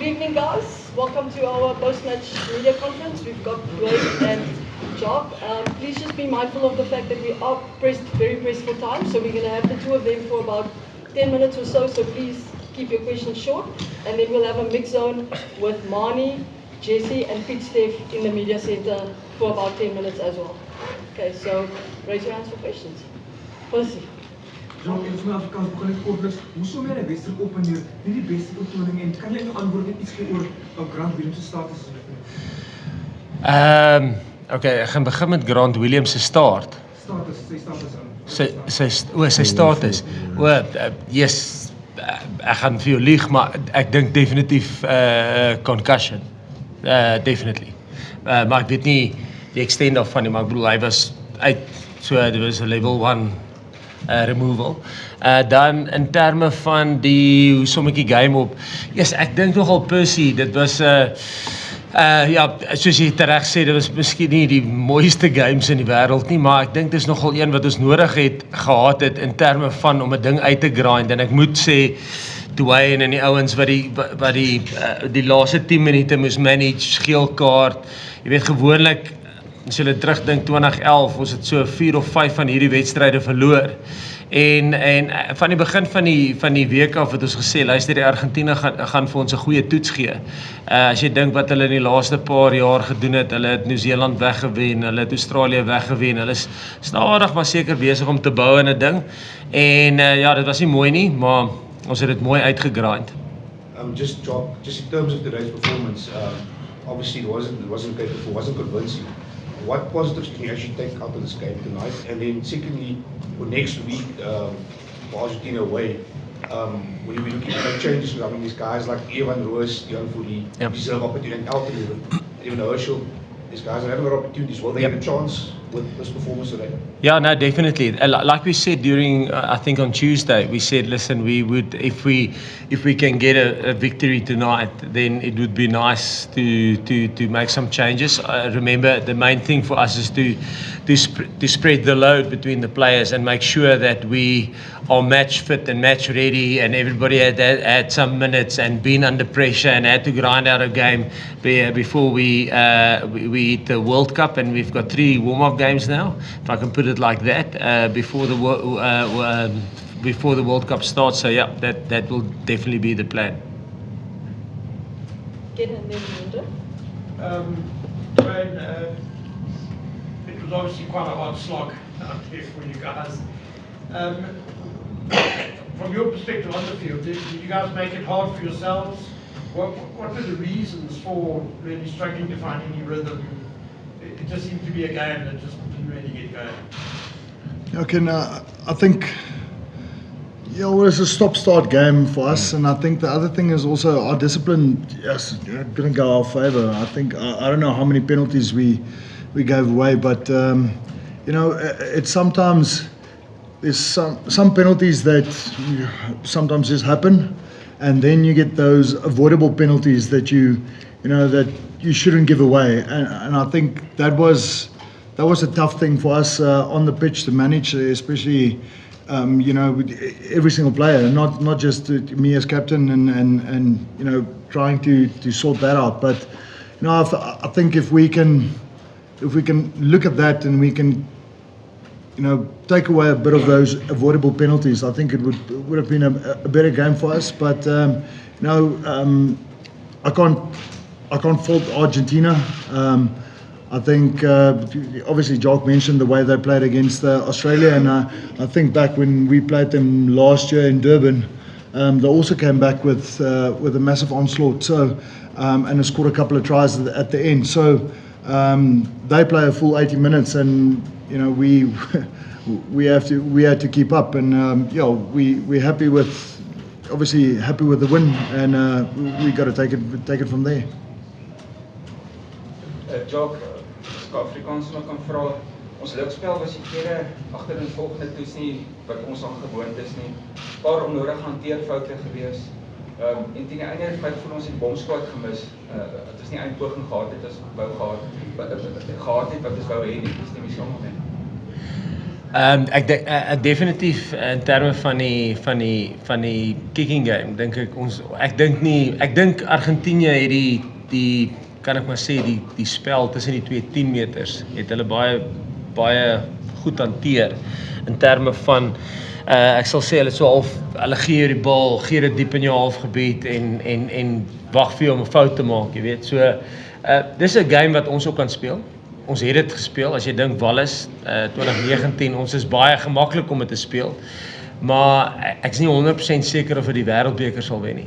evening, guys. Welcome to our post-match media conference. We've got Duane and Jacques. Please just be mindful of the fact that we are very pressed for time, so we're going to have the two of them for about 10 minutes or so, so please keep your questions short. And then we'll have a mix zone with Mani, Jesse, and Pete Steph in the media center for about 10 minutes as well. Okay, so raise your hands for questions. Percy. Jacques, ons moet Afrikaans begin het kortliks. Hoe sou my 'n wedstryd op en neer, nie die beste vertoning en kan jy nou antwoord net iets gee oor Grant Williams se status? Okay, ek gaan begin met Grant Williams se start. Sy status. Yes, ek gaan vir jou lieg, maar ek dink definitief concussion. Definitely. Maar ek weet nie die extent daarvan nie, maar ek bedoel hy was uit, so dit was 'n level 1 removal. Dan in terme van die hoe som ek die game op. Yes, ek dink nogal Percy, dit was ja, soos jy tereg sê, dit was miskien nie die mooiste games in die wêreld nie, maar ek dink dit is nogal een wat ons nodig het gehad het in terme van om 'n ding uit te grind. En ek moet sê Duane en die ouens wat die laaste 10 minute moes manage, geel kaart. Jy weet gewoonlik as jy terugdink 2011, ons het so 4 of 5 van hierdie wedstryde verloor. En van die begin van die week af het ons gesê, luister, die Argentina gaan vir ons 'n goeie toets gee. As jy dink wat hulle in die laaste paar jaar gedoen het, hulle het Nieu-Seeland weggewen, hulle het Australië weggewen, hulle is stadig maar seker besig om te bou in 'n ding. En ja, dit was nie mooi nie, maar ons het dit mooi uitgegrind. Just in terms of today's performance, obviously it wasn't great before, wasn't convincing. What positives can you actually take out of this game tonight? And then secondly, for next week, for Argentina away, will you be looking at changes? I mean, these guys like Evan Roos, Jan Fourie, deserve opportunity, and Elton, even Herschel, these guys are having their opportunities. Will they get a chance with this performance today? Yeah, no, definitely. Like we said during, I think on Tuesday, we said, listen, we would, if we can get a victory tonight, then it would be nice to make some changes. Remember, the main thing for us is to spread the load between the players and make sure that we are match fit and match ready, and everybody had some minutes and been under pressure and had to grind out a game before we hit the World Cup, and we've got 3 warm-up games now, if I can put it like that, before the World Cup starts. So yeah, that will definitely be the plan. Get in there, Duane, it was obviously quite a hard slog out there for you guys. From your perspective on the field, did you guys make it hard for yourselves? What were the reasons for really struggling to find any rhythm? It just seemed to be a game that just didn't really get going. Okay, I think, yeah, well, it's a stop-start game for us, and I think the other thing is also our discipline. Yes, didn't go our favour. I think I don't know how many penalties we gave away, but you know, it's sometimes there's some penalties that sometimes just happen, and then you get those avoidable penalties that you know that you shouldn't give away, and I think that was a tough thing for us on the pitch to manage, especially you know, with every single player, not just me as captain, and you know, trying to sort that out. But you know, I think if we can look at that and we can, you know, take away a bit of those avoidable penalties, I think it would have been a better game for us. But you know, I can't fault Argentina. I think obviously Jacques mentioned the way they played against Australia, and I think back when we played them last year in Durban, they also came back with a massive onslaught. So and they scored a couple of tries at the end. So they play a full 80 minutes, and you know, we had to keep up, and yeah, we're happy with, obviously happy with the win, and we got to take it from there. Jacques, Afrikaans nog kan vra. Ons loopspel was die tweede agtereenvolgende toets nie wat ons aan gewoond is nie. Paar onnodige hanteerfoute gewees. En teen die einde van voel ons het bomsquad gemis. Het is nie eindpoging gehad het, as wou gehad het wat ons wou hê nie. Dis nie saam met. Ek definitief in terme van die kicking game dink ek dink Argentina het die kan ek maar sê die spel tussen die twee 10 meters het hulle baie goed hanteer in terme van ek sal sê hulle so half hulle gee die bal, gee dit diep in jou halfgebied en wag vir jou om 'n fout te maak, jy weet. So dis 'n game wat ons ook kan speel. Ons het dit gespeel. As jy dink Wallis 2019, ons is baie gemaklik om dit te speel. Maar ek is nie 100% seker of dit die wêreldbeker sal wen nie.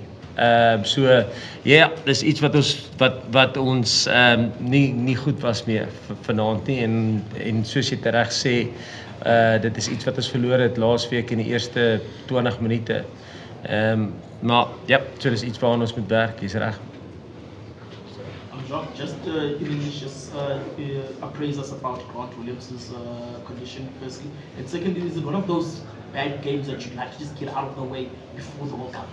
So ja, dis iets wat ons nie goed was mee vanaand nie en soos jy reg sê, dit is iets wat ons verloor het laasweek in die eerste 20 minute. Maar ja, so dis iets waaraan ons moet werk, jy's reg. Jacques, just in English, just appraise us about Grant Williams' condition, firstly. And secondly, is it one of those bad games that you'd like to just get out of the way before the World Cup?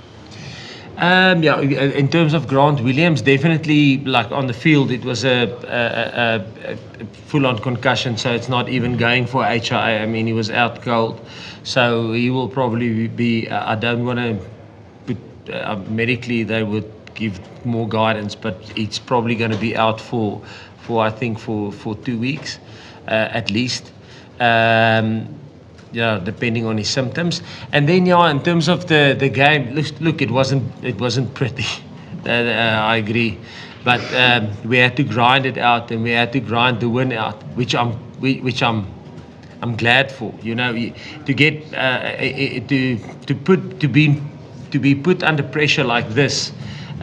Yeah, in terms of Grant Williams, definitely, like on the field, it was a full-on concussion, so it's not even going for HIA. I mean, he was out cold, so he will probably be. I don't want to put medically they would give more guidance, but it's probably going to be out for I think for 2 weeks at least. Yeah, depending on his symptoms. And then yeah, in terms of the game, look, it wasn't pretty. I agree, but we had to grind it out, and we had to grind the win out, which I'm glad for. You know, to get to be put under pressure like this.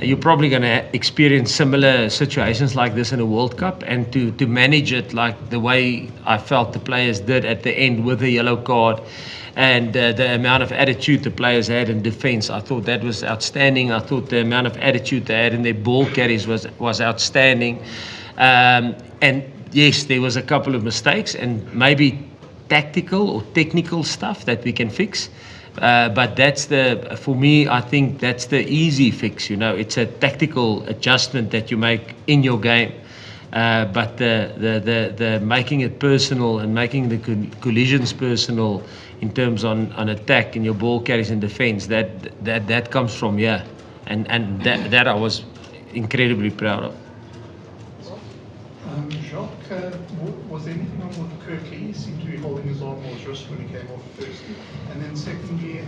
You're probably going to experience similar situations like this in a World Cup, and to manage it like the way I felt the players did at the end with the yellow card, and the amount of attitude the players had in defence, I thought that was outstanding. I thought the amount of attitude they had in their ball carries was outstanding. And yes, there was a couple of mistakes and maybe tactical or technical stuff that we can fix. But for me, I think that's the easy fix. You know, it's a tactical adjustment that you make in your game. But the making it personal and making the collisions personal in terms on attack and your ball carries in defence, that comes from here, and that I was incredibly proud of. Jacques, was there anything wrong with Kirkley? He seemed to be holding his arm or his wrist when he came off firstly. And then secondly,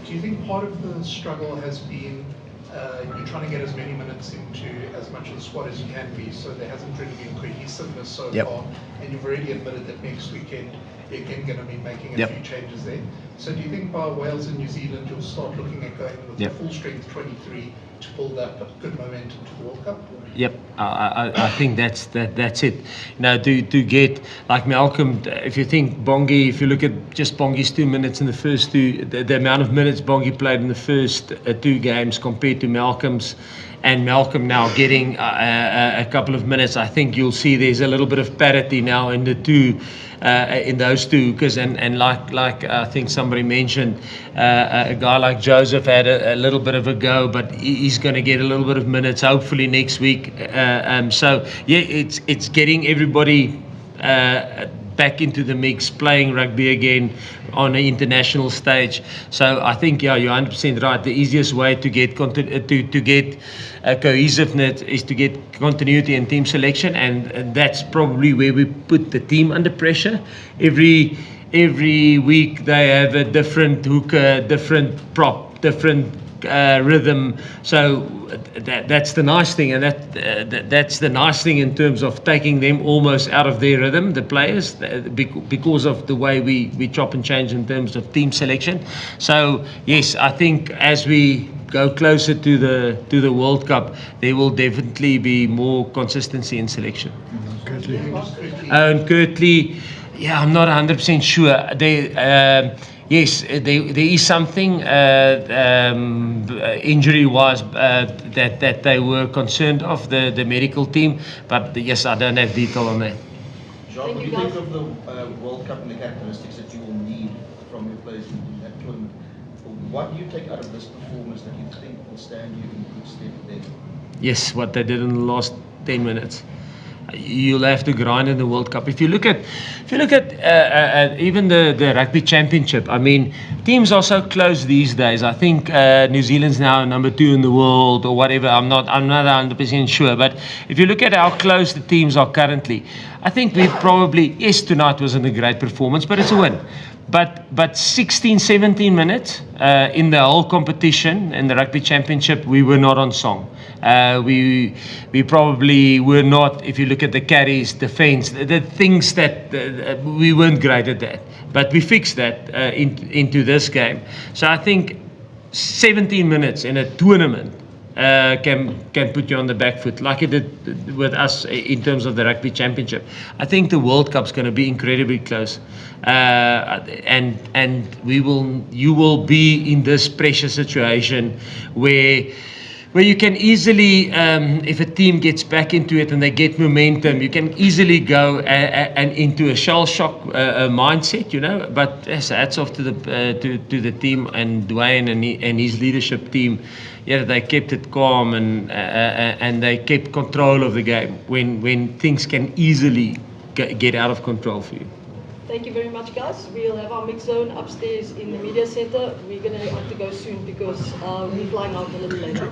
do you think part of the struggle has been you're trying to get as many minutes into as much of the squad as you can be, so there hasn't really been cohesiveness so far, and you've already admitted that next weekend you're again going to be making a few changes there. So do you think by Wales and New Zealand you'll start looking at going with the full strength 23 to build up a good momentum to the World Cup? Yep, I think that's it. You know, to get like Malcolm, if you think Bongi, if you look at just Bongi's 2 minutes in the first two, the amount of minutes Bongi played in the first 2 games compared to Malcolm's, and Malcolm now getting a couple of minutes, I think you'll see there's a little bit of parity now in the two. In those two, because and like I think somebody mentioned, a guy like Joseph had a little bit of a go, but he's going to get a little bit of minutes hopefully next week. So yeah, it's getting everybody back into the mix, playing rugby again on an international stage. So I think you're 100% right. The easiest way to get cohesiveness is to get continuity in team selection, and that's probably where we put the team under pressure. Every week they have a different hooker, different prop, different rhythm. So that's the nice thing, and that's the nice thing in terms of taking them almost out of their rhythm, the players, because of the way we chop and change in terms of team selection. So yes, I think as we go closer to the World Cup, there will definitely be more consistency in selection. And Kirtley, yeah, I'm not 100% sure. Yes, there is something injury-wise that they were concerned of, the medical team, but yes, I don't have detail on that. Jacques, what do you think of the World Cup and the characteristics that you will need from your players in that tournament? What do you take out of this performance that you think will stand you in good stead there? Yes, what they did in the last 10 minutes. you'll have to grind in the World Cup. If you look at even the Rugby Championship, I mean, teams are so close these days. I think New Zealand's now number 2 in the world or whatever. I'm not 100% sure, but if you look at how close the teams are currently, I think we probably, yes, tonight wasn't a great performance, but it's a win. But 16, 17 minutes in the whole competition in the Rugby Championship, we were not on song. We probably were not, if you look at the carries, defense, the things that we weren't great at that. But we fixed that into this game. So I think 17 minutes in a tournament can put you on the back foot, like it did with us in terms of the Rugby Championship. I think the World Cup's going to be incredibly close, and you will be in this pressure situation where you can easily, if a team gets back into it and they get momentum, you can easily go and into a shell shock mindset, you know. But yes, hats off to the team and Duane and his leadership team. Yeah, they kept it calm and they kept control of the game when things can easily get out of control for you. Thank you very much, guys. We'll have our mix zone upstairs in the media center. We're going to have to go soon because we're flying out a little later.